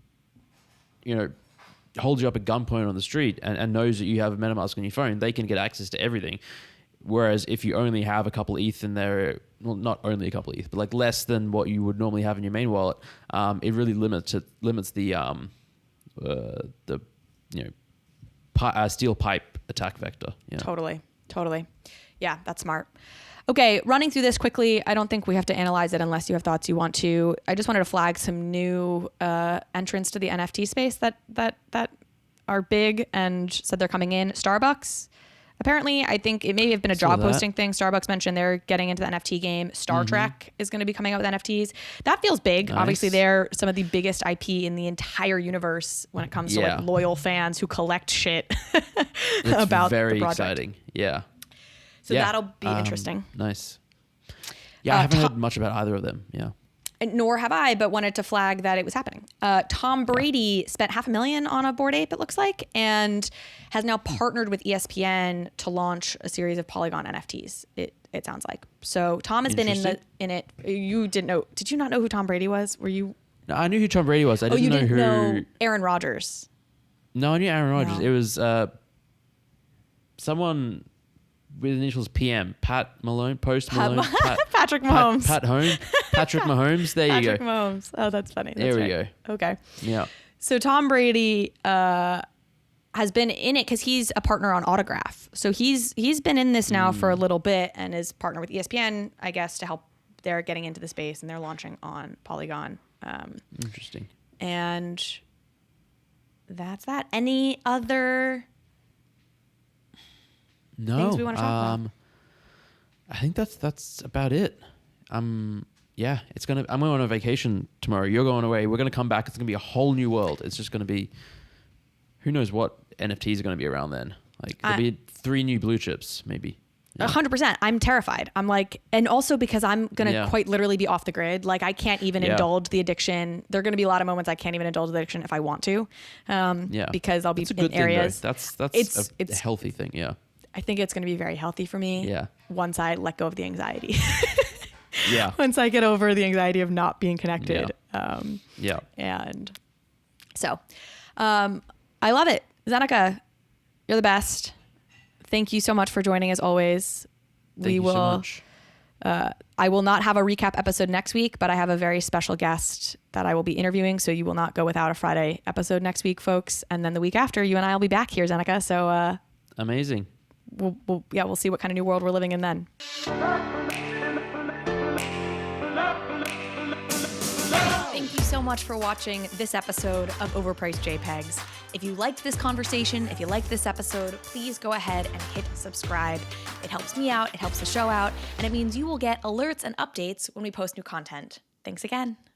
holds you up at gunpoint on the street and knows that you have a MetaMask on your phone, they can get access to everything. Whereas if you only have a couple ETH in there, well, not only a couple ETH, but like less than what you would normally have in your main wallet, it really limits the steel pipe attack vector. Yeah. Totally. Yeah, that's smart. Okay, running through this quickly, I don't think we have to analyze it unless you have thoughts you want to. I just wanted to flag some new entrants to the NFT space that are big and said they're coming in. Starbucks. Apparently, I think it may have been a job posting thing. Starbucks mentioned they're getting into the NFT game. Star Trek is going to be coming out with NFTs. That feels big. Nice. Obviously, they're some of the biggest IP in the entire universe when it comes to like loyal fans who collect shit about very the project. Exciting. Yeah. So that'll be interesting. Nice. Yeah, I haven't heard much about either of them. Yeah. Nor have I, but wanted to flag that it was happening. Tom Brady spent $500,000 on a Bored Ape, it looks like, and has now partnered with ESPN to launch a series of Polygon NFTs. It sounds like. So Tom has been in it. You didn't know? Did you not know who Tom Brady was? Were you? No, I knew who Tom Brady was. I didn't know Aaron Rodgers. No, I knew Aaron Rodgers. No. It was someone with initials PM, Patrick Mahomes. Patrick Mahomes. There you go. Patrick Mahomes. Oh, that's funny. There we go. Okay. Yeah. So Tom Brady has been in it because he's a partner on Autograph. So he's been in this now for a little bit and is partnered with ESPN, I guess, to help. They're getting into the space and they're launching on Polygon. Interesting. And that's that. Any other things we want to talk about? I think that's about it. I'm going on a vacation tomorrow. You're going away. We're gonna come back. It's gonna be a whole new world. It's just gonna be, who knows what NFTs are gonna be around then. Like there'll be 3 new blue chips, maybe. 100%. I'm terrified. I'm like, and also because I'm going to quite literally be off the grid. Like I can't even indulge the addiction. There are going to be a lot of moments I can't even indulge the addiction if I want to. Because I'll be in areas. That's a healthy thing. Yeah. I think it's going to be very healthy for me. Yeah. Once I let go of the anxiety. Yeah. Once I get over the anxiety of not being connected. Yeah. And so, I love it. Zeneca, you're the best. Thank you so much for joining as always. Thank you so much. I will not have a recap episode next week, but I have a very special guest that I will be interviewing. So you will not go without a Friday episode next week, folks. And then the week after, you and I will be back here, Zeneca. So, amazing. We'll see what kind of new world we're living in then. Thank you so much for watching this episode of Overpriced JPEGs. If you liked this conversation, if you liked this episode, please go ahead and hit subscribe. It helps me out, it helps the show out, and it means you will get alerts and updates when we post new content. Thanks again.